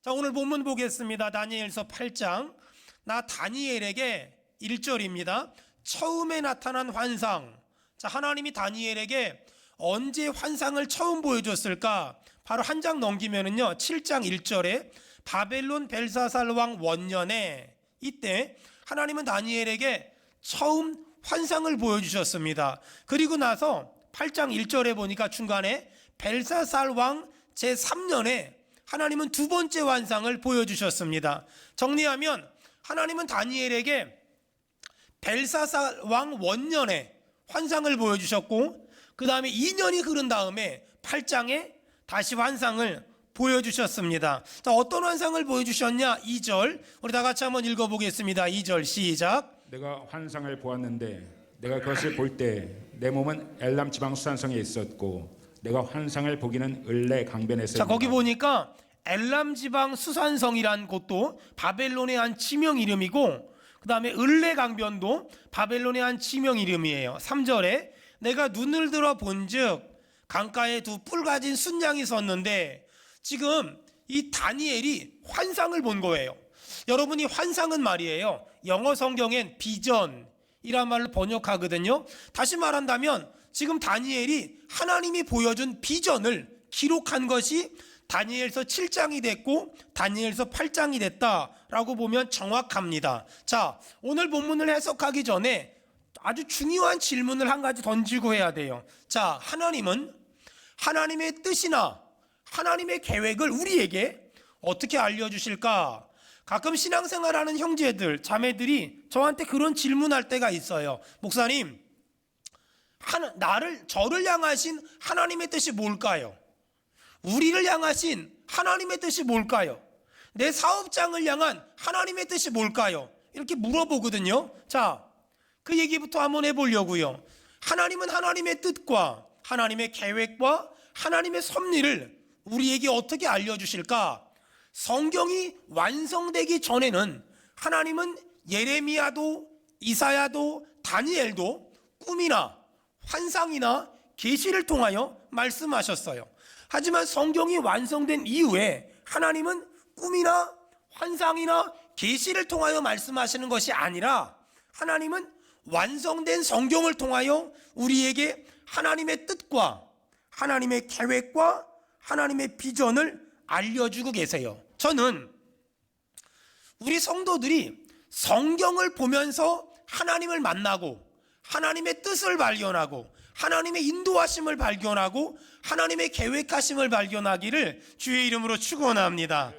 자, 오늘 본문 보겠습니다. 다니엘서 8장. 나 다니엘에게 1절입니다. 처음에 나타난 환상. 자, 하나님이 다니엘에게 언제 환상을 처음 보여줬을까? 바로 한 장 넘기면은요, 7장 1절에 바벨론 벨사살 왕 원년에, 이때 하나님은 다니엘에게 처음 환상을 보여주셨습니다. 그리고 나서 8장 1절에 보니까 중간에 벨사살 왕 제3년에 하나님은 두 번째 환상을 보여주셨습니다. 정리하면 하나님은 다니엘에게 벨사살 왕 원년에 환상을 보여주셨고, 그 다음에 2년이 흐른 다음에 8장에 다시 환상을 보여주셨습니다. 자, 어떤 환상을 보여주셨냐? 2절 우리 다 같이 한번 읽어보겠습니다. 2절 시작. 내가 환상을 보았는데 내가 그것을 볼 때 내 몸은 엘람 지방 수산성에 있었고 내가 환상을 보기는 을레 강변에서. 자, 거기 보니까 엘람 지방 수산성이란 곳도 바벨론의 한 지명 이름이고, 그 다음에 을레 강변도 바벨론의 한 지명 이름이에요. 3절에 내가 눈을 들어 본즉 강가에 두 뿔 가진 순양이 섰는데, 지금 이 다니엘이 환상을 본 거예요. 여러분이 환상은 말이에요, 영어 성경엔 비전이란 말로 번역하거든요. 다시 말한다면 지금 다니엘이 하나님이 보여준 비전을 기록한 것이 다니엘서 7장이 됐고 다니엘서 8장이 됐다라고 보면 정확합니다. 자, 오늘 본문을 해석하기 전에 아주 중요한 질문을 한 가지 던지고 해야 돼요. 자, 하나님은 하나님의 뜻이나 하나님의 계획을 우리에게 어떻게 알려주실까? 가끔 신앙생활하는 형제들, 자매들이 저한테 그런 질문할 때가 있어요. 목사님, 저를 향하신 하나님의 뜻이 뭘까요? 우리를 향하신 하나님의 뜻이 뭘까요? 내 사업장을 향한 하나님의 뜻이 뭘까요? 이렇게 물어보거든요. 자, 그 얘기부터 한번 해보려고요. 하나님은 하나님의 뜻과 하나님의 계획과 하나님의 섭리를 우리에게 어떻게 알려주실까? 성경이 완성되기 전에는 하나님은 예레미야도 이사야도 다니엘도 꿈이나 환상이나 계시를 통하여 말씀하셨어요. 하지만 성경이 완성된 이후에 하나님은 꿈이나 환상이나 계시를 통하여 말씀하시는 것이 아니라 하나님은 완성된 성경을 통하여 우리에게 하나님의 뜻과 하나님의 계획과 하나님의 비전을 알려주고 계세요. 저는 우리 성도들이 성경을 보면서 하나님을 만나고 하나님의 뜻을 발견하고 하나님의 인도하심을 발견하고 하나님의 계획하심을 발견하기를 주의 이름으로 축원합니다.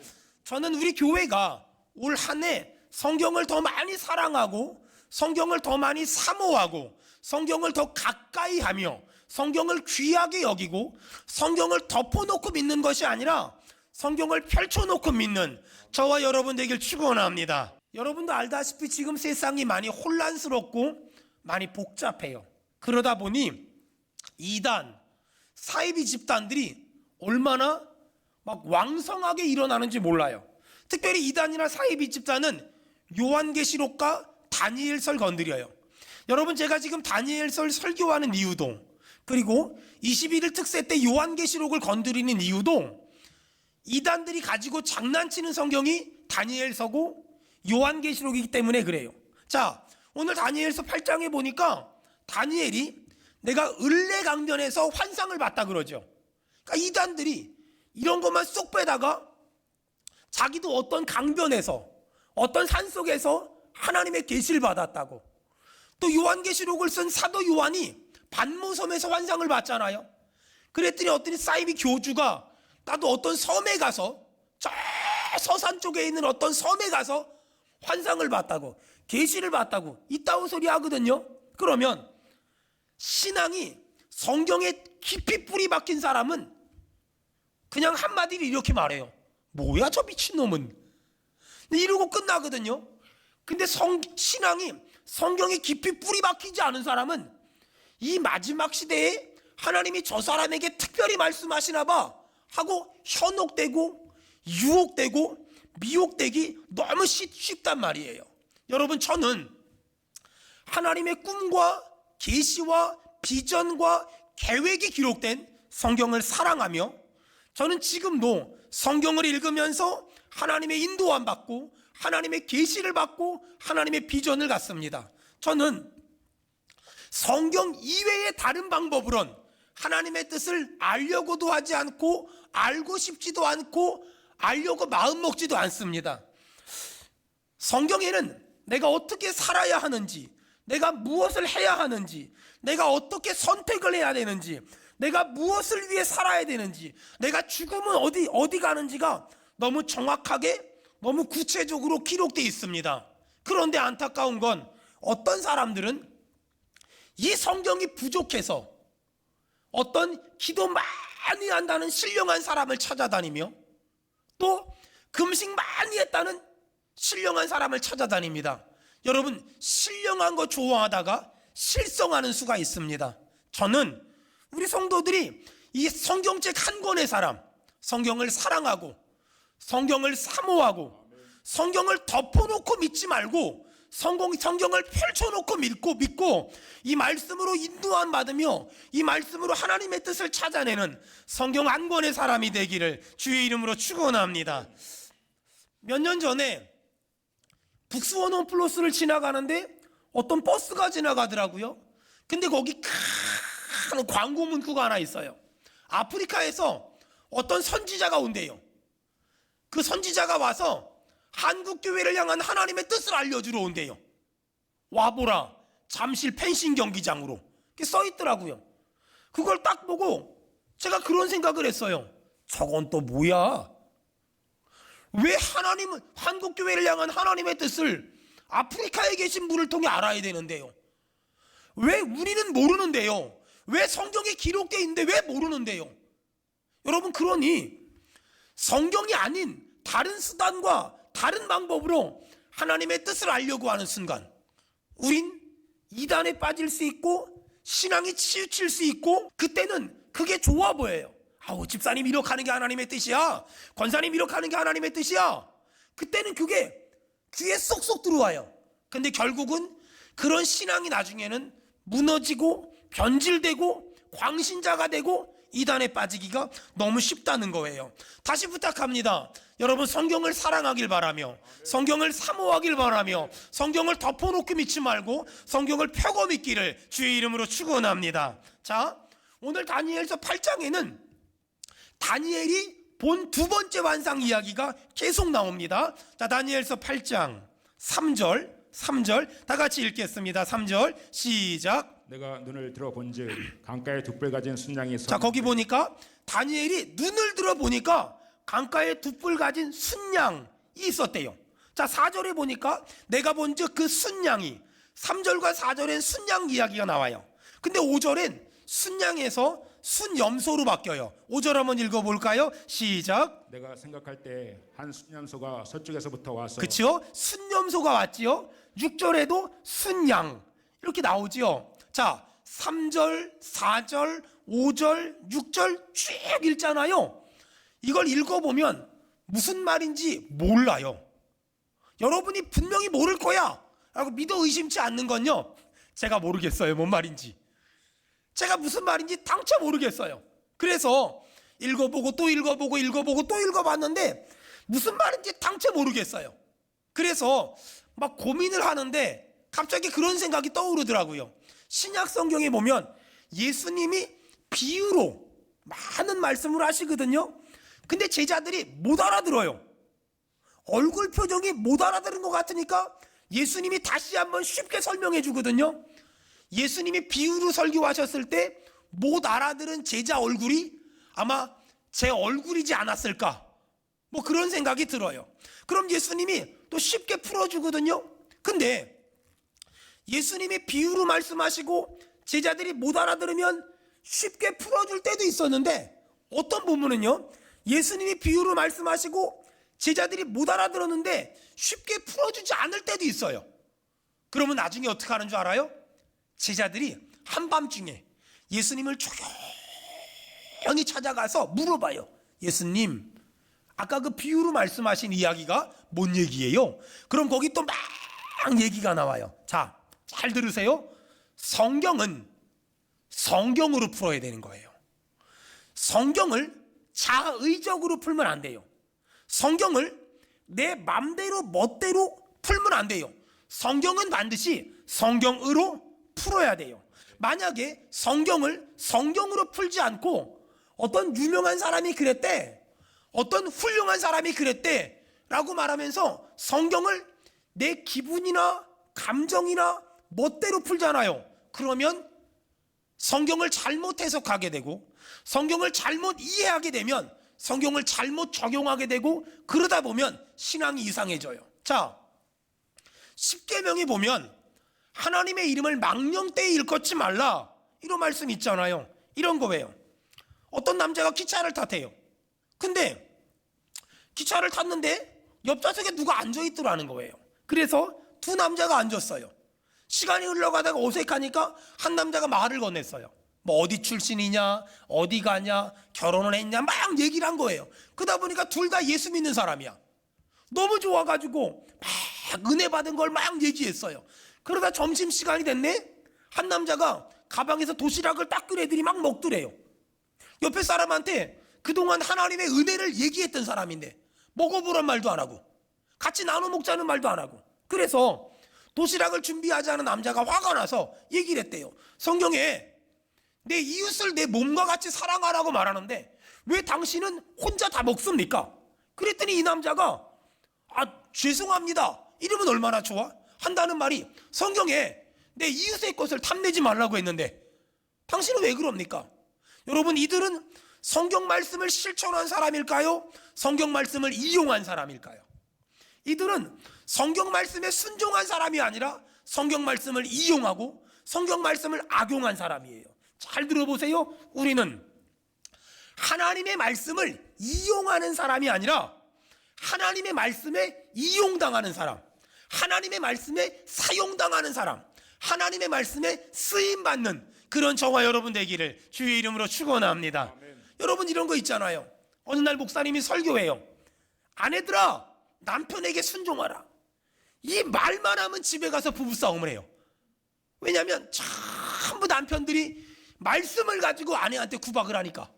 저는 우리 교회가 올 한 해 성경을 더 많이 사랑하고 성경을 더 많이 사모하고 성경을 더 가까이 하며 성경을 귀하게 여기고 성경을 덮어놓고 믿는 것이 아니라 성경을 펼쳐놓고 믿는 저와 여러분 되길 축원합니다. 여러분도 알다시피 지금 세상이 많이 혼란스럽고 많이 복잡해요. 그러다 보니 이단, 사이비 집단들이 얼마나 막 왕성하게 일어나는지 몰라요. 특별히 이단이나 사이비 집단은 요한계시록과 다니엘서를 건드려요. 여러분, 제가 지금 다니엘서를 설교하는 이유도, 그리고 21일 특세 때 요한계시록을 건드리는 이유도 이단들이 가지고 장난치는 성경이 다니엘서고 요한계시록이기 때문에 그래요. 자, 오늘 다니엘서 8장에 보니까 다니엘이 내가 을레 강변에서 환상을 봤다 그러죠. 그러니까 이단들이 이런 것만 쏙 빼다가 자기도 어떤 강변에서 어떤 산속에서 하나님의 계시를 받았다고. 또 요한계시록을 쓴 사도 요한이 반모섬에서 환상을 봤잖아요. 그랬더니 어떤 사이비 교주가 나도 어떤 섬에 가서, 저 서산 쪽에 있는 어떤 섬에 가서 환상을 봤다고, 계시를 봤다고 이따위 소리 하거든요. 그러면 신앙이 성경에 깊이 뿌리 박힌 사람은 그냥 한마디로 이렇게 말해요. 뭐야 저 미친놈은, 이러고 끝나거든요. 근데 신앙이 성경에 깊이 뿌리 박히지 않은 사람은 이 마지막 시대에 하나님이 저 사람에게 특별히 말씀하시나 봐 하고 현혹되고 유혹되고 미혹되기 너무 쉽단 말이에요. 여러분, 저는 하나님의 꿈과 계시와 비전과 계획이 기록된 성경을 사랑하며 저는 지금도 성경을 읽으면서 하나님의 인도함 받고 하나님의 계시를 받고 하나님의 비전을 갖습니다. 저는 성경 이외의 다른 방법으론 하나님의 뜻을 알려고도 하지 않고 알고 싶지도 않고 알려고 마음 먹지도 않습니다. 성경에는 내가 어떻게 살아야 하는지, 내가 무엇을 해야 하는지, 내가 어떻게 선택을 해야 되는지, 내가 무엇을 위해 살아야 되는지, 내가 죽으면 어디 가는지가 너무 정확하게, 너무 구체적으로 기록되어 있습니다. 그런데 안타까운 건 어떤 사람들은 이 성경이 부족해서 어떤 기도 많이 한다는 신령한 사람을 찾아다니며 또 금식 많이 했다는 신령한 사람을 찾아다닙니다. 여러분, 신령한 거 좋아하다가 실성하는 수가 있습니다. 저는 우리 성도들이 이 성경책 한 권의 사람, 성경을 사랑하고 성경을 사모하고 성경을 덮어놓고 믿지 말고 성경을 펼쳐놓고 믿고 이 말씀으로 인도함 받으며 이 말씀으로 하나님의 뜻을 찾아내는 성경 한 권의 사람이 되기를 주의 이름으로 축원합니다. 몇 년 전에 북스원 플러스를 지나가는데 어떤 버스가 지나가더라고요. 근데 거기 큰 광고 문구가 하나 있어요. 아프리카에서 어떤 선지자가 온대요. 그 선지자가 와서 한국 교회를 향한 하나님의 뜻을 알려주러 온대요. 와보라, 잠실 펜싱 경기장으로. 그게 써 있더라고요. 그걸 딱 보고 제가 그런 생각을 했어요. 저건 또 뭐야? 왜 하나님은 한국 교회를 향한 하나님의 뜻을 아프리카에 계신 분을 통해 알아야 되는데요? 왜 우리는 모르는데요? 왜 성경에 기록되어 있는데 왜 모르는데요? 여러분, 그러니 성경이 아닌 다른 수단과 다른 방법으로 하나님의 뜻을 알려고 하는 순간 우린 이단에 빠질 수 있고 신앙이 치우칠 수 있고 그때는 그게 좋아 보여요. 아우, 집사님 이렇게 하는 게 하나님의 뜻이야, 권사님 이렇게 하는 게 하나님의 뜻이야. 그때는 그게 귀에 쏙쏙 들어와요. 근데 결국은 그런 신앙이 나중에는 무너지고 변질되고 광신자가 되고 이단에 빠지기가 너무 쉽다는 거예요. 다시 부탁합니다. 여러분, 성경을 사랑하길 바라며 성경을 사모하길 바라며 성경을 덮어놓고 믿지 말고 성경을 펴고 믿기를 주의 이름으로 축원합니다. 자, 오늘 다니엘서 8장에는 다니엘이 본 두 번째 환상 이야기가 계속 나옵니다. 자, 다니엘서 8장 3절 다 같이 읽겠습니다. 3절 시작. 내가 눈을 들어 본즉 강가에 두 뿔 가진 순양이 자, 거기 보니까 다니엘이 눈을 들어 보니까 강가에 두 뿔 가진 순양이 있었대요. 자, 4절에 보니까 내가 본즉 그 순양이, 3절과 4절엔 순양 이야기가 나와요. 근데 5절엔 순양에서 순염소로 바뀌어요. 5절 한번 읽어볼까요? 시작. 내가 생각할 때 한 순염소가 서쪽에서부터 와서 그치요? 순염소가 왔지요. 6절에도 순양 이렇게 나오지요. 자, 3절, 4절, 5절, 6절 쭉 읽잖아요. 이걸 읽어보면 무슨 말인지 몰라요. 여러분이 분명히 모를 거야 라고 믿어 의심치 않는 건요, 제가 모르겠어요. 뭔 말인지. 제가 무슨 말인지 당최 모르겠어요. 그래서 읽어보고 또 읽어보고 또 읽어봤는데 무슨 말인지 당최 모르겠어요. 그래서 막 고민을 하는데 갑자기 그런 생각이 떠오르더라고요. 신약 성경에 보면 예수님이 비유로 많은 말씀을 하시거든요. 근데 제자들이 못 알아들어요. 얼굴 표정이 못 알아들은 것 같으니까 예수님이 다시 한번 쉽게 설명해 주거든요. 예수님이 비유로 설교하셨을 때 못 알아들은 제자 얼굴이 아마 제 얼굴이지 않았을까, 뭐 그런 생각이 들어요. 그럼 예수님이 또 쉽게 풀어주거든요. 근데 예수님이 비유로 말씀하시고 제자들이 못 알아들으면 쉽게 풀어줄 때도 있었는데, 어떤 부분은요, 예수님이 비유로 말씀하시고 제자들이 못 알아들었는데 쉽게 풀어주지 않을 때도 있어요. 그러면 나중에 어떻게 하는 줄 알아요? 제자들이 한밤중에 예수님을 조용히 찾아가서 물어봐요. 예수님, 아까 그 비유로 말씀하신 이야기가 뭔 얘기예요? 그럼 거기 또 막 얘기가 나와요. 자, 잘 들으세요. 성경은 성경으로 풀어야 되는 거예요. 성경을 자의적으로 풀면 안 돼요. 성경을 내 맘대로 멋대로 풀면 안 돼요. 성경은 반드시 성경으로 풀어야 돼요. 만약에 성경을 성경으로 풀지 않고 어떤 유명한 사람이 그랬대, 어떤 훌륭한 사람이 그랬대 라고 말하면서 성경을 내 기분이나 감정이나 멋대로 풀잖아요. 그러면 성경을 잘못 해석하게 되고 성경을 잘못 이해하게 되면 성경을 잘못 적용하게 되고 그러다 보면 신앙이 이상해져요. 자, 십계명에 보면 하나님의 이름을 망령되이 일컫지 말라 이런 말씀 있잖아요. 이런 거예요. 어떤 남자가 기차를 탔대요. 근데 기차를 탔는데 옆좌석에 누가 앉아있더라는 거예요. 그래서 두 남자가 앉았어요. 시간이 흘러가다가 어색하니까 한 남자가 말을 건넸어요. 뭐 어디 출신이냐, 어디 가냐, 결혼을 했냐 막 얘기를 한 거예요. 그러다 보니까 둘 다 예수 믿는 사람이야. 너무 좋아가지고 막 은혜 받은 걸 막 얘기했어요. 그러다 점심시간이 됐네. 한 남자가 가방에서 도시락을 딱 끓여 애들이 막 먹더래요. 옆에 사람한테 그동안 하나님의 은혜를 얘기했던 사람인데 먹어보란 말도 안 하고 같이 나눠 먹자는 말도 안 하고, 그래서 도시락을 준비하지 않은 남자가 화가 나서 얘기를 했대요. 성경에 내 이웃을 내 몸과 같이 사랑하라고 말하는데 왜 당신은 혼자 다 먹습니까? 그랬더니 이 남자가 죄송합니다 이러면 얼마나 좋아? 한다는 말이 성경에 내 이웃의 것을 탐내지 말라고 했는데 당신은 왜 그럽니까? 여러분, 이들은 성경 말씀을 실천한 사람일까요? 성경 말씀을 이용한 사람일까요? 이들은 성경 말씀에 순종한 사람이 아니라 성경 말씀을 이용하고 성경 말씀을 악용한 사람이에요. 잘 들어보세요. 우리는 하나님의 말씀을 이용하는 사람이 아니라 하나님의 말씀에 이용당하는 사람, 하나님의 말씀에 사용당하는 사람, 하나님의 말씀에 쓰임받는 그런 저와 여러분 되기를 주의 이름으로 축원합니다. 여러분, 이런 거 있잖아요. 어느 날 목사님이 설교해요. 아내들아, 남편에게 순종하라. 이 말만 하면 집에 가서 부부싸움을 해요. 왜냐하면 전부 남편들이 말씀을 가지고 아내한테 구박을 하니까.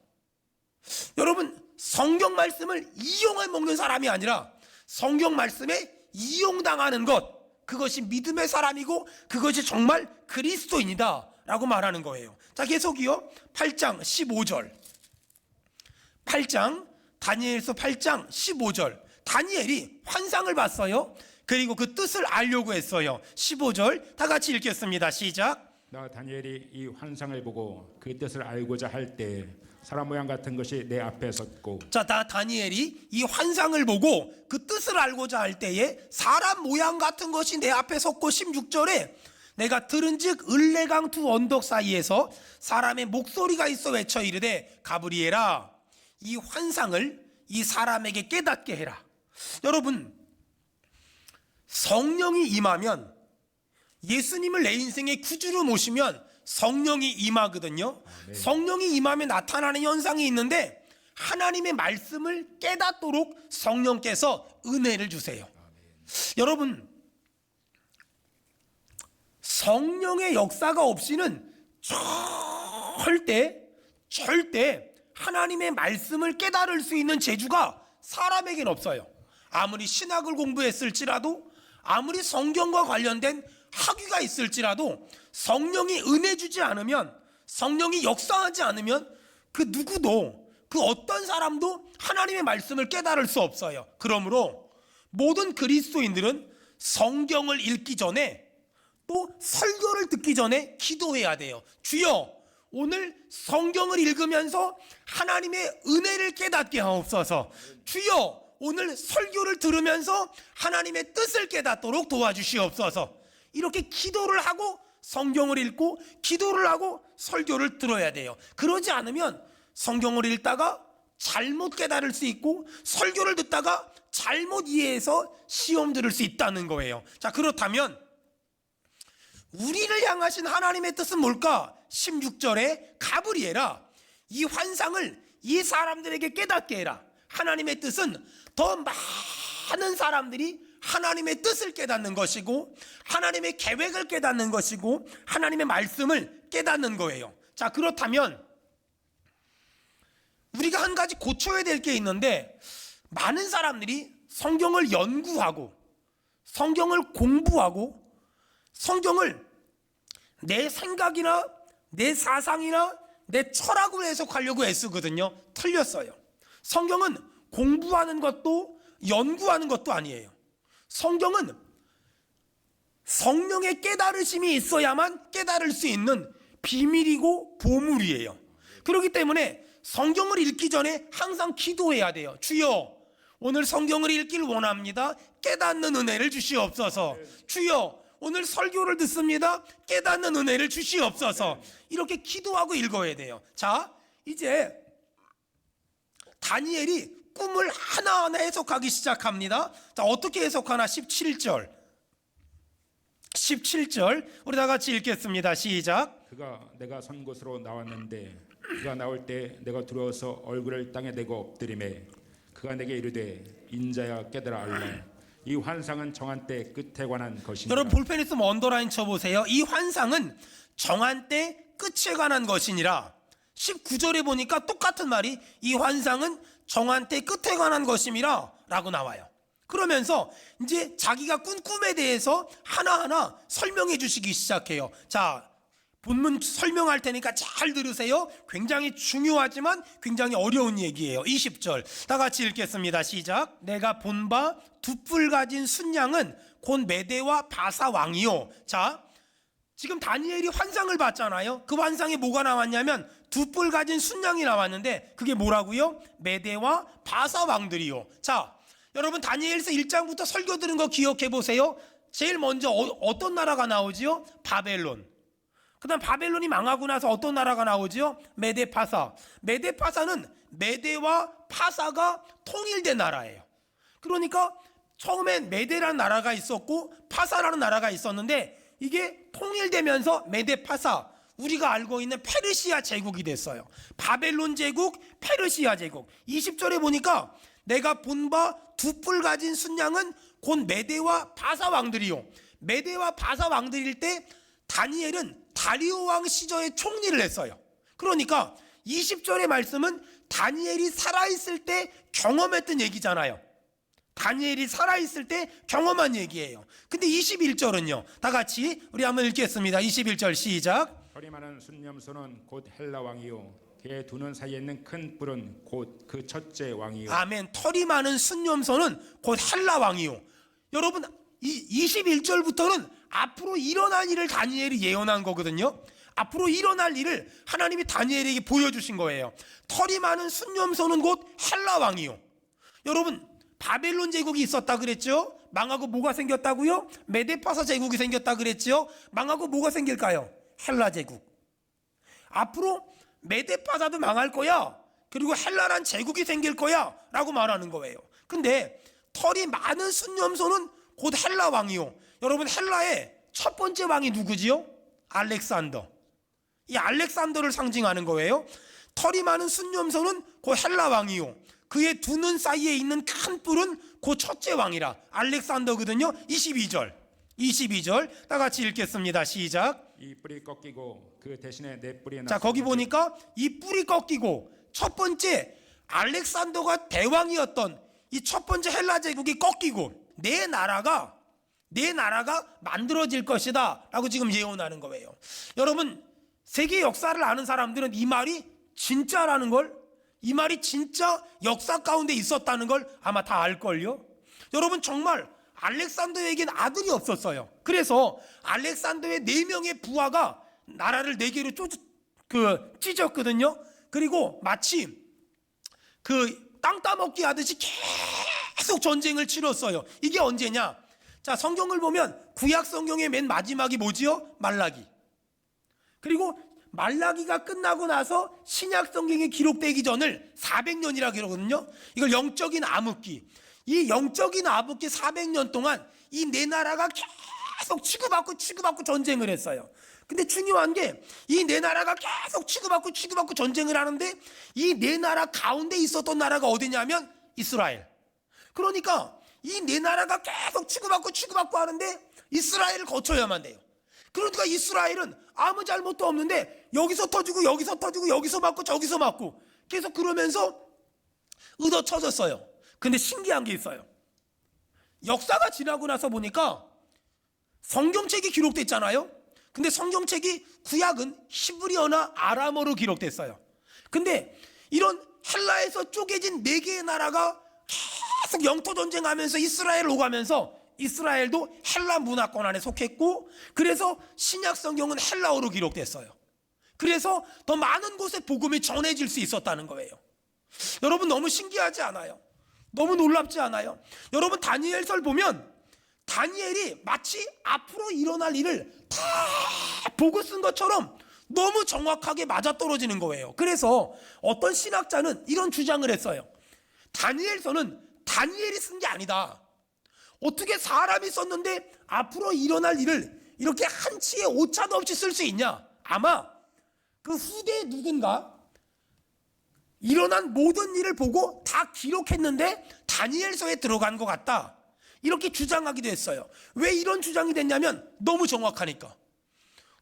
여러분, 성경 말씀을 이용해 먹는 사람이 아니라 성경 말씀에 이용당하는 것, 그것이 믿음의 사람이고 그것이 정말 그리스도인이다 라고 말하는 거예요. 자, 계속이요. 8장 15절. 8장, 다니엘서 8장 15절. 다니엘이 환상을 봤어요. 그리고 그 뜻을 알려고 했어요. 15절 다 같이 읽겠습니다. 시작. 나 다니엘이 이 환상을 보고 그 뜻을 알고자 할 때 사람 모양 같은 것이 내 앞에 섰고. 자, 다니엘이 이 환상을 보고 그 뜻을 알고자 할 때에 사람 모양 같은 것이 내 앞에 섰고, 16절에 내가 들은즉 을레강 두 언덕 사이에서 사람의 목소리가 있어 외쳐 이르되 가브리엘아, 이 환상을 이 사람에게 깨닫게 해라. 여러분, 성령이 임하면, 예수님을 내 인생의 구주로 모시면 성령이 임하거든요. 성령이 임하면 나타나는 현상이 있는데 하나님의 말씀을 깨닫도록 성령께서 은혜를 주세요. 여러분, 성령의 역사가 없이는 절대 하나님의 말씀을 깨달을 수 있는 재주가 사람에겐 없어요. 아무리 신학을 공부했을지라도, 아무리 성경과 관련된 학위가 있을지라도 성령이 은혜 주지 않으면, 성령이 역사하지 않으면 그 누구도, 그 어떤 사람도 하나님의 말씀을 깨달을 수 없어요. 그러므로 모든 그리스도인들은 성경을 읽기 전에, 또 설교를 듣기 전에 기도해야 돼요. 주여, 오늘 성경을 읽으면서 하나님의 은혜를 깨닫게 하옵소서. 주여, 오늘 설교를 들으면서 하나님의 뜻을 깨닫도록 도와주시옵소서. 이렇게 기도를 하고 성경을 읽고 기도를 하고 설교를 들어야 돼요. 그러지 않으면 성경을 읽다가 잘못 깨달을 수 있고 설교를 듣다가 잘못 이해해서 시험 들을 수 있다는 거예요. 자, 그렇다면 우리를 향하신 하나님의 뜻은 뭘까? 16절에 가브리엘아, 이 환상을 이 사람들에게 깨닫게 해라. 하나님의 뜻은 더 많은 사람들이 하나님의 뜻을 깨닫는 것이고 하나님의 계획을 깨닫는 것이고 하나님의 말씀을 깨닫는 거예요. 자, 그렇다면 우리가 한 가지 고쳐야 될 게 있는데, 많은 사람들이 성경을 연구하고 성경을 공부하고 성경을 내 생각이나 내 사상이나 내 철학으로 해석하려고 애쓰거든요. 틀렸어요. 성경은 공부하는 것도 연구하는 것도 아니에요. 성경은 성령의 깨달으심이 있어야만 깨달을 수 있는 비밀이고 보물이에요. 그렇기 때문에 성경을 읽기 전에 항상 기도해야 돼요. 주여, 오늘 성경을 읽길 원합니다. 깨닫는 은혜를 주시옵소서. 주여, 오늘 설교를 듣습니다. 깨닫는 은혜를 주시옵소서. 이렇게 기도하고 읽어야 돼요. 자, 이제 다니엘이 꿈을 하나하나 해석하기 시작합니다. 자, 어떻게 해석하나? 17절 우리 다 같이 읽겠습니다. 시작. 그가 내가 선 곳으로 나왔는데 그가 나올 때 내가 두려워서 얼굴을 땅에 대고 엎드리매 그가 내게 이르되 인자야 깨달아 알라. 이 환상은 정한 때 끝에 관한 것이니라. 여러분 볼펜 있으면 언더라인 쳐보세요. 이 환상은 정한 때 끝에 관한 것이니라. 19절에 보니까 똑같은 말이 이 환상은 정한 때 끝에 관한 것임이라 라고 나와요. 그러면서 이제 자기가 꾼 꿈에 대해서 하나하나 설명해 주시기 시작해요. 자, 본문 설명할 테니까 잘 들으세요. 굉장히 중요하지만 굉장히 어려운 얘기예요. 20절 다 같이 읽겠습니다. 시작. 내가 본 바 두 뿔 가진 순양은 곧 메대와 바사 왕이요. 자, 지금 다니엘이 환상을 봤잖아요. 그 환상에 뭐가 나왔냐면 두 뿔 가진 순양이 나왔는데 그게 뭐라고요? 메대와 바사 왕들이요. 자, 여러분 다니엘서 1장부터 설교 들은 거 기억해 보세요. 제일 먼저 어떤 나라가 나오지요? 바벨론. 그 다음 바벨론이 망하고 나서 어떤 나라가 나오지요? 메데파사. 메데파사는 메데와 파사가 통일된 나라예요. 그러니까 처음엔 메데라는 나라가 있었고 파사라는 나라가 있었는데 이게 통일되면서 메데파사, 우리가 알고 있는 페르시아 제국이 됐어요. 바벨론 제국, 페르시아 제국. 20절에 보니까 내가 본 바 두 뿔 가진 순양은 곧 메대와 바사 왕들이요. 메대와 바사 왕들일 때 다니엘은 다리오 왕 시절에 총리를 했어요. 그러니까 20절의 말씀은 다니엘이 살아있을 때 경험했던 얘기잖아요. 다니엘이 살아있을 때 경험한 얘기예요. 근데 21절은요. 다 같이 우리 한번 읽겠습니다. 21절 시작. 허리 많은 순념소는 곧 헬라 왕이요 그의 두 눈 사이에 있는 큰 뿔은 곧 그 첫째 왕이요. 아멘. 털이 많은 순념소는 곧 헬라 왕이요. 여러분 이 21절부터는 앞으로 일어날 일을 다니엘이 예언한 거거든요. 앞으로 일어날 일을 하나님이 다니엘에게 보여주신 거예요. 털이 많은 순념소는 곧 헬라 왕이요. 여러분 바벨론 제국이 있었다 그랬죠. 망하고 뭐가 생겼다고요? 메데파사 제국이 생겼다 그랬죠. 망하고 뭐가 생길까요? 헬라 제국. 앞으로 메데파사도 망할 거야. 그리고 헬라란 제국이 생길 거야 라고 말하는 거예요. 근데 털이 많은 순념소는 곧 헬라 왕이요. 여러분 헬라의 첫 번째 왕이 누구지요? 알렉산더. 이 알렉산더를 상징하는 거예요. 털이 많은 순념소는 곧 헬라 왕이요. 그의 두 눈 사이에 있는 큰 뿔은 곧 첫째 왕이라. 알렉산더거든요. 22절 다 같이 읽겠습니다. 시작. 이 뿔이 꺾이고 그 대신에 내 뿔이 자, 거기 보니까 이 뿔이 꺾이고 첫 번째 알렉산더가 대왕이었던 이 첫 번째 헬라 제국이 꺾이고 내 나라가 만들어질 것이다 라고 지금 예언하는 거예요. 여러분 세계 역사를 아는 사람들은 이 말이 진짜라는 걸, 이 말이 진짜 역사 가운데 있었다는 걸 아마 다 알걸요. 여러분 정말 알렉산더에겐 아들이 없었어요. 그래서 알렉산더의 4명의 부하가 나라를 4개로 찢었거든요. 그리고 마치 그 땅 따먹기 하듯이 계속 전쟁을 치렀어요. 이게 언제냐? 자, 성경을 보면 구약 성경의 맨 마지막이 뭐지요? 말라기. 그리고 말라기가 끝나고 나서 신약 성경에 기록되기 전을 400년이라 그러거든요. 이걸 영적인 암흑기. 이 영적인 암흑기 400년 동안 이 네 나라가 계속 치고받고 전쟁을 했어요. 근데 중요한 게 이 네 나라가 계속 치고받고 전쟁을 하는데 이 네 나라 가운데 있었던 나라가 어디냐면 이스라엘. 그러니까 이 네 나라가 계속 치고받고 하는데 이스라엘을 거쳐야만 돼요. 그러니까 이스라엘은 아무 잘못도 없는데 여기서 터지고 여기서 맞고 저기서 맞고 계속 그러면서 얻어쳐졌어요. 근데 신기한 게 있어요. 역사가 지나고 나서 보니까 성경책이 기록됐잖아요. 근데 성경책이 구약은 히브리어나 아람어로 기록됐어요. 근데 이런 헬라에서 쪼개진 4개의 나라가 계속 영토 전쟁하면서 이스라엘을 오가면서 이스라엘도 헬라 문화권 안에 속했고, 그래서 신약 성경은 헬라어로 기록됐어요. 그래서 더 많은 곳에 복음이 전해질 수 있었다는 거예요. 여러분 너무 신기하지 않아요? 너무 놀랍지 않아요? 여러분 다니엘서를 보면 다니엘이 마치 앞으로 일어날 일을 다 보고 쓴 것처럼 너무 정확하게 맞아떨어지는 거예요. 그래서 어떤 신학자는 이런 주장을 했어요. 다니엘서는 다니엘이 쓴 게 아니다. 어떻게 사람이 썼는데 앞으로 일어날 일을 이렇게 한치의 오차도 없이 쓸 수 있냐? 아마 그 후대에 누군가 일어난 모든 일을 보고 다 기록했는데 다니엘서에 들어간 것 같다, 이렇게 주장하기도 했어요. 왜 이런 주장이 됐냐면 너무 정확하니까,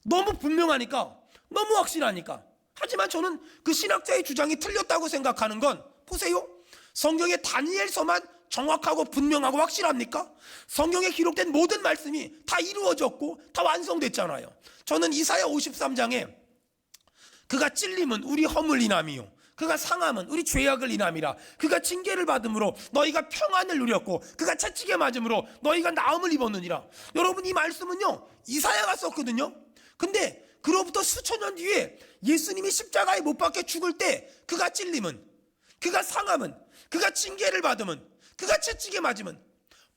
너무 분명하니까, 너무 확실하니까. 하지만 저는 그 신학자의 주장이 틀렸다고 생각하는 건, 보세요, 성경의 다니엘서만 정확하고 분명하고 확실합니까? 성경에 기록된 모든 말씀이 다 이루어졌고 다 완성됐잖아요. 저는 이사야 53장에 그가 찔림은 우리 허물 인함이요, 그가 상함은 우리 죄악을 인함이라. 그가 징계를 받음으로 너희가 평안을 누렸고 그가 채찍에 맞음으로 너희가 나음을 입었느니라. 여러분 이 말씀은요 이사야가 썼거든요. 근데 그로부터 수천 년 뒤에 예수님이 십자가에 못 박혀 죽을 때 그가 찔림은, 그가 상함은, 그가 징계를 받음은, 그가 채찍에 맞으면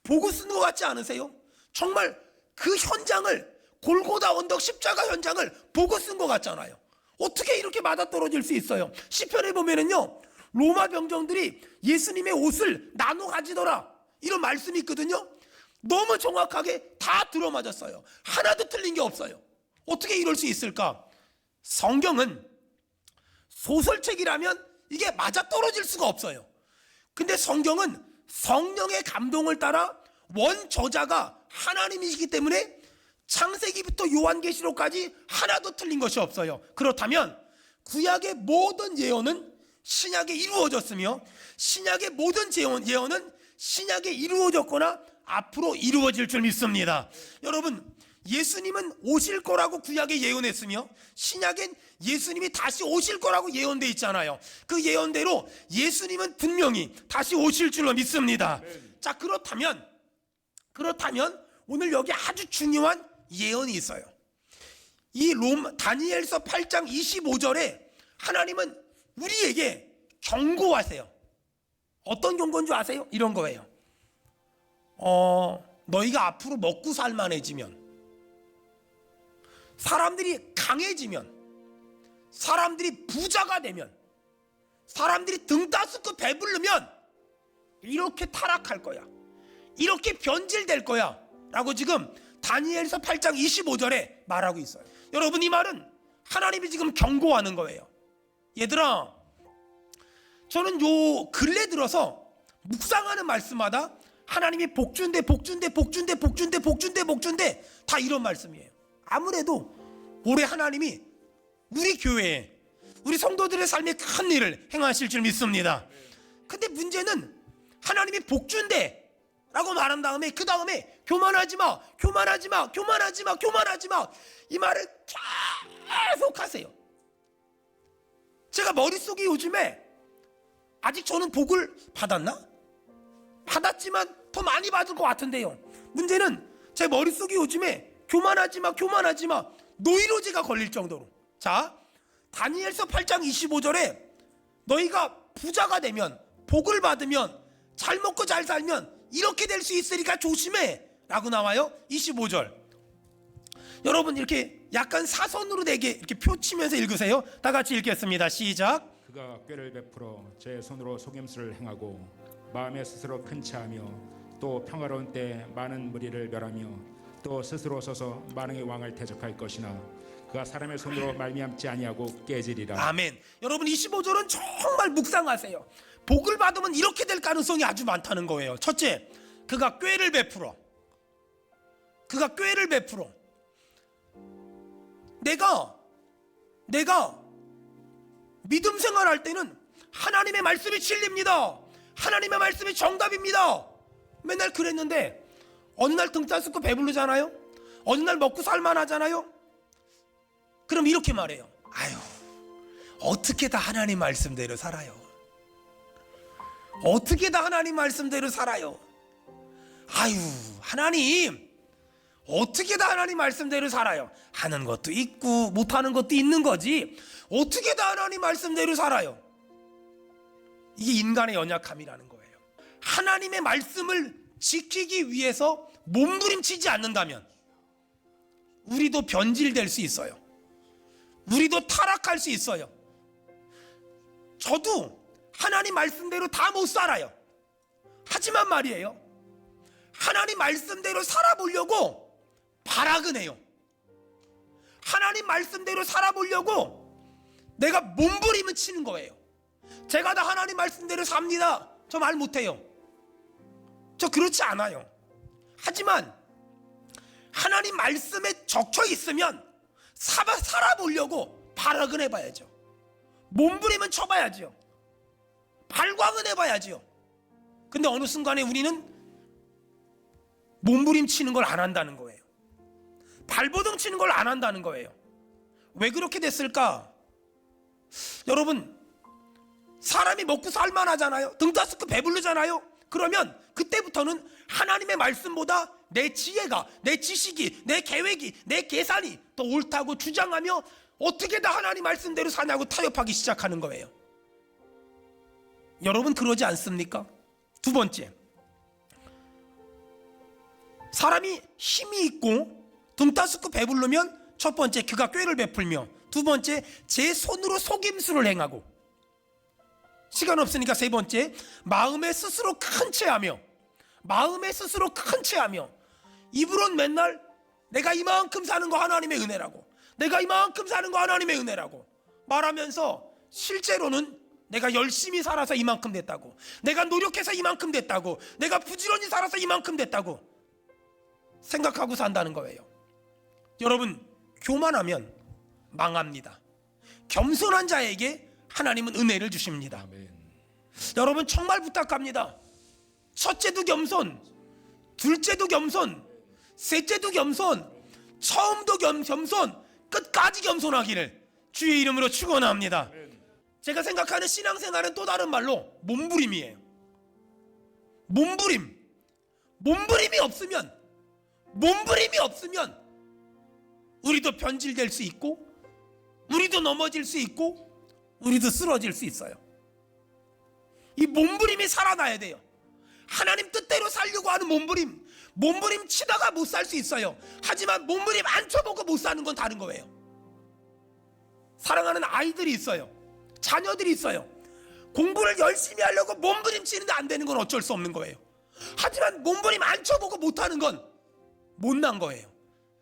보고 쓴 것 같지 않으세요? 정말 그 현장을, 골고다 언덕 십자가 현장을 보고 쓴 것 같잖아요. 어떻게 이렇게 맞아떨어질 수 있어요? 시편에 보면은요 로마 병정들이 예수님의 옷을 나눠 가지더라, 이런 말씀이 있거든요. 너무 정확하게 다 들어맞았어요. 하나도 틀린 게 없어요. 어떻게 이럴 수 있을까? 성경은 소설책이라면 이게 맞아떨어질 수가 없어요. 근데 성경은 성령의 감동을 따라 원 저자가 하나님이시기 때문에 창세기부터 요한계시록까지 하나도 틀린 것이 없어요. 그렇다면 구약의 모든 예언은 신약에 이루어졌으며 신약의 모든 예언은 신약에 이루어졌거나 앞으로 이루어질 줄 믿습니다. 여러분 예수님은 오실 거라고 구약에 예언했으며 신약엔 예수님이 다시 오실 거라고 예언돼 있잖아요. 그 예언대로 예수님은 분명히 다시 오실 줄로 믿습니다. 자, 그렇다면 오늘 여기 아주 중요한 예언이 있어요. 이 다니엘서 8장 25절에 하나님은 우리에게 경고하세요. 어떤 경고인 줄 아세요? 이런 거예요. 너희가 앞으로 먹고 살만해지면, 사람들이 강해지면, 사람들이 부자가 되면, 사람들이 등 따스고 배부르면 이렇게 타락할 거야, 이렇게 변질될 거야 라고 지금 다니엘서 8장 25절에 말하고 있어요. 여러분 이 말은 하나님이 지금 경고하는 거예요. 얘들아, 저는 요 근래 들어서 묵상하는 말씀마다 하나님이 복준대 다 이런 말씀이에요. 아무래도 올해 하나님이 우리 교회에, 우리 성도들의 삶에 큰 일을 행하실 줄 믿습니다. 근데 문제는 하나님이 복준대 라고 말한 다음에 그 다음에 교만하지 마 이 말을 계속 하세요. 제가 머릿속에 요즘에 아직 저는 복을 받았나? 받았지만 더 많이 받을 것 같은데요. 문제는 제 머릿속에 요즘에 교만하지 마 노이로제가 걸릴 정도로. 자, 다니엘서 8장 25절에 너희가 부자가 되면, 복을 받으면, 잘 먹고 잘 살면 이렇게 될 수 있으니까 조심해 라고 나와요. 25절 여러분 이렇게 약간 사선으로 되게 이렇게 표 치면서 읽으세요. 다 같이 읽겠습니다. 시작. 그가 꾀를 베풀어 제 손으로 속임수를 행하고 마음에 스스로 큰 체하며 또 평화로운 때 많은 무리를 멸하며 또 스스로 서서 만왕의 왕을 대적할 것이나 그가 사람의 손으로 말미암지 아니하고 깨지리라. 아멘. 여러분 25절은 정말 묵상하세요. 복을 받으면 이렇게 될 가능성이 아주 많다는 거예요. 첫째, 그가 꾀를 베풀어. 내가 믿음 생활할 때는 하나님의 말씀이 진리입니다, 하나님의 말씀이 정답입니다 맨날 그랬는데 어느 날 등 따스고 배부르잖아요. 어느 날 먹고 살만하잖아요. 그럼 이렇게 말해요. 아유, 어떻게 다 하나님 말씀대로 살아요. 어떻게 다 하나님 말씀대로 살아요. 아유, 하나님 어떻게 다 하나님 말씀대로 살아요. 하는 것도 있고 못하는 것도 있는 거지 어떻게 다 하나님 말씀대로 살아요. 이게 인간의 연약함이라는 거예요. 하나님의 말씀을 지키기 위해서 몸부림치지 않는다면 우리도 변질될 수 있어요. 우리도 타락할 수 있어요. 저도 하나님 말씀대로 다 못 살아요. 하지만 말이에요, 하나님 말씀대로 살아보려고 발악은 해요. 하나님 말씀대로 살아보려고 내가 몸부림을 치는 거예요. 제가 다 하나님 말씀대로 삽니다. 저 말 못해요. 저 그렇지 않아요. 하지만 하나님 말씀에 적혀 있으면 살아보려고 발악은 해봐야죠. 몸부림은 쳐봐야죠. 발광은 해봐야죠. 근데 어느 순간에 우리는 몸부림 치는 걸 안 한다는 거예요. 발버둥 치는 걸 안 한다는 거예요. 왜 그렇게 됐을까? 여러분, 사람이 먹고 살만하잖아요. 등 따스고 배부르잖아요. 그러면 그때부터는 하나님의 말씀보다 내 지혜가, 내 지식이, 내 계획이, 내 계산이 더 옳다고 주장하며 어떻게 다 하나님 말씀대로 사냐고 타협하기 시작하는 거예요. 여러분 그러지 않습니까? 두 번째, 사람이 힘이 있고 등 따스고 배부르면 첫 번째 그가 꾀를 베풀며, 두 번째 제 손으로 속임수를 행하고, 시간 없으니까 세 번째 마음에 스스로 큰 채하며, 마음에 스스로 큰 채하며, 입으론 맨날 내가 이만큼 사는 거 하나님의 은혜라고, 내가 이만큼 사는 거 하나님의 은혜라고 말하면서 실제로는 내가 열심히 살아서 이만큼 됐다고, 내가 노력해서 이만큼 됐다고, 내가 부지런히 살아서 이만큼 됐다고 생각하고 산다는 거예요. 여러분, 교만하면 망합니다. 겸손한 자에게 하나님은 은혜를 주십니다. 아멘. 여러분 정말 부탁합니다. 첫째도 겸손, 둘째도 겸손, 셋째도 겸손, 처음도 겸손, 끝까지 겸손하기를 주의 이름으로 축원합니다. 제가 생각하는 신앙생활은 또 다른 말로 몸부림이에요. 몸부림이 없으면 우리도 변질될 수 있고, 우리도 넘어질 수 있고, 우리도 쓰러질 수 있어요. 이 몸부림이 살아나야 돼요. 하나님 뜻대로 살려고 하는 몸부림 치다가 못 살 수 있어요. 하지만 몸부림 안 쳐보고 못 사는 건 다른 거예요. 사랑하는 아이들이 있어요. 자녀들이 있어요. 공부를 열심히 하려고 몸부림 치는데 안 되는 건 어쩔 수 없는 거예요. 하지만 몸부림 안 쳐보고 못하는 건 못난 거예요.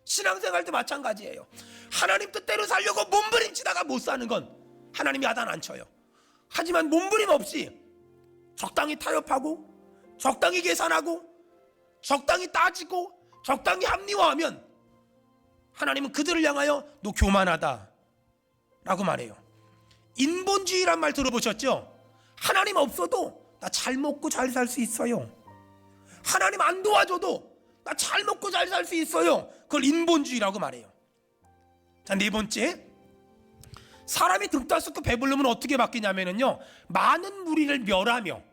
신앙생활도 마찬가지예요. 하나님 뜻대로 살려고 몸부림 치다가 못 사는 건 하나님이 야단 안 쳐요. 하지만 몸부림 없이 적당히 타협하고, 적당히 계산하고, 적당히 따지고, 적당히 합리화하면 하나님은 그들을 향하여 너 교만하다 라고 말해요. 인본주의란 말 들어보셨죠? 하나님 없어도 나 잘 먹고 잘 살 수 있어요. 하나님 안 도와줘도 나 잘 먹고 잘 살 수 있어요. 그걸 인본주의라고 말해요. 자, 네 번째, 사람이 등 따스고 배부르면 어떻게 바뀌냐면요, 많은 무리를 멸하며,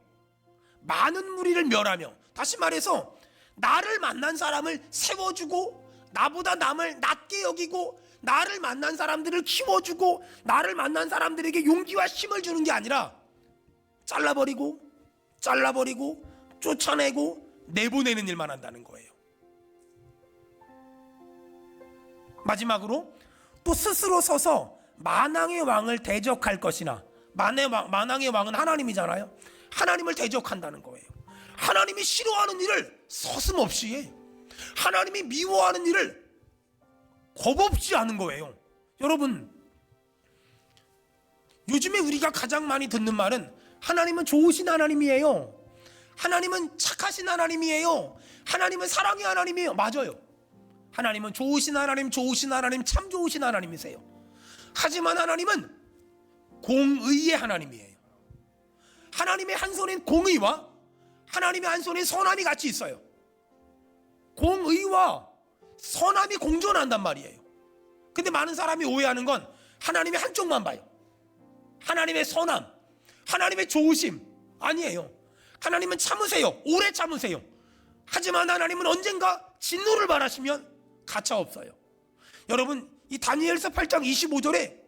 다시 말해서 나를 만난 사람을 세워주고, 나보다 남을 낮게 여기고, 나를 만난 사람들을 키워주고, 나를 만난 사람들에게 용기와 힘을 주는 게 아니라 잘라버리고 쫓아내고 내보내는 일만 한다는 거예요. 마지막으로 또 스스로 서서 만왕의 왕을 대적할 것이나, 만왕의 왕은 하나님이잖아요. 하나님을 대적한다는 거예요. 하나님이 싫어하는 일을 서슴없이 해. 하나님이 미워하는 일을 겁없이 하는 거예요. 여러분, 요즘에 우리가 가장 많이 듣는 말은 하나님은 좋으신 하나님이에요. 하나님은 착하신 하나님이에요. 하나님은 사랑의 하나님이에요. 맞아요. 하나님은 좋으신 하나님, 참 좋으신 하나님이세요. 하지만 하나님은 공의의 하나님이에요. 하나님의 한 손엔 공의와 하나님의 한 손에 선함이 같이 있어요. 공의와 선함이 공존한단 말이에요. 근데 많은 사람이 오해하는 건 하나님의 한쪽만 봐요. 하나님의 선함, 하나님의 좋으심 아니에요. 하나님은 참으세요. 오래 참으세요. 하지만 하나님은 언젠가 진노를 바라시면 가차 없어요. 여러분, 이 다니엘서 8장 25절에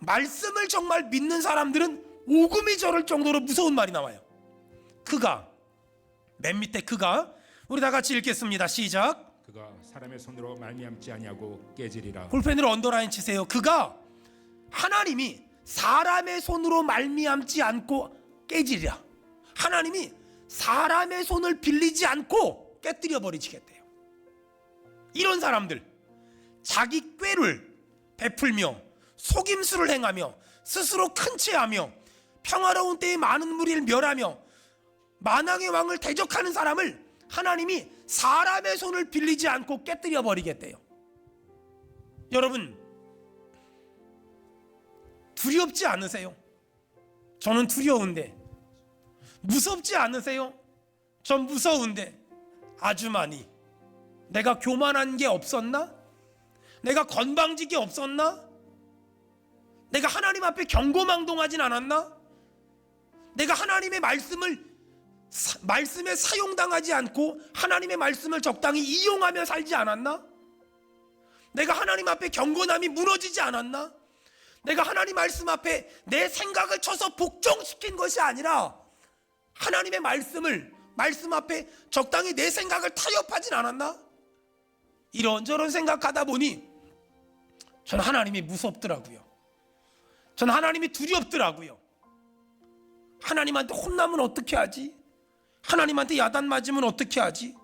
말씀을 정말 믿는 사람들은 오금이 저를 정도로 무서운 말이 나와요. 그가, 맨 밑에 그가, 우리 다 같이 읽겠습니다. 시작. 그가 사람의 손으로 말미암지 아니하고 깨지리라. 볼펜으로 언더라인 치세요. 그가, 하나님이 사람의 손으로 말미암지 않고 깨지리라. 하나님이 사람의 손을 빌리지 않고 깨뜨려 버리시겠대요. 이런 사람들, 자기 꾀를 베풀며 속임수를 행하며 스스로 큰 체하며 평화로운 때에 많은 무리를 멸하며 만왕의 왕을 대적하는 사람을 하나님이 사람의 손을 빌리지 않고 깨뜨려 버리겠대요. 여러분, 두렵지 않으세요? 저는 두려운데. 무섭지 않으세요? 전 무서운데. 아주 많이. 내가 교만한 게 없었나? 내가 건방진 게 없었나? 내가 하나님 앞에 경고망동하진 않았나? 내가 하나님의 말씀에 사용당하지 않고 하나님의 말씀을 적당히 이용하며 살지 않았나? 내가 하나님 앞에 경건함이 무너지지 않았나? 내가 하나님 말씀 앞에 내 생각을 쳐서 복종시킨 것이 아니라 하나님의 말씀 앞에 적당히 내 생각을 타협하진 않았나? 이런저런 생각하다 보니 전 하나님이 무섭더라고요. 전 하나님이 두렵더라고요. 하나님한테 혼나면 어떻게 하지? 하나님한테 야단 맞으면 어떻게 하지?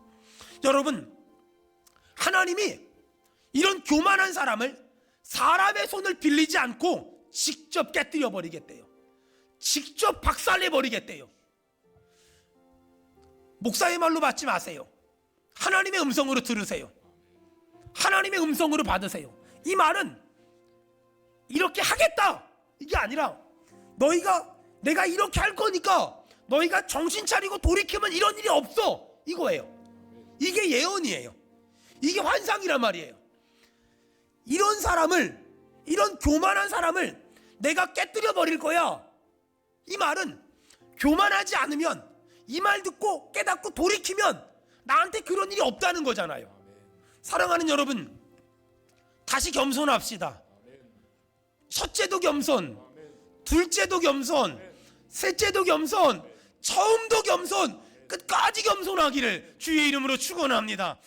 여러분, 하나님이 이런 교만한 사람을 사람의 손을 빌리지 않고 직접 깨뜨려 버리겠대요. 직접 박살내 버리겠대요. 목사의 말로 받지 마세요. 하나님의 음성으로 들으세요. 하나님의 음성으로 받으세요. 이 말은 이렇게 하겠다 이게 아니라 내가 이렇게 할 거니까 너희가 정신 차리고 돌이키면 이런 일이 없어 이거예요. 이게 예언이에요. 이게 환상이란 말이에요. 이런 교만한 사람을 내가 깨뜨려 버릴 거야. 이 말은 교만하지 않으면, 이 말 듣고 깨닫고 돌이키면 나한테 그런 일이 없다는 거잖아요. 사랑하는 여러분, 다시 겸손합시다. 첫째도 겸손, 둘째도 겸손, 셋째도 겸손, 처음도 겸손, 끝까지 겸손하기를 주의 이름으로 축원합니다.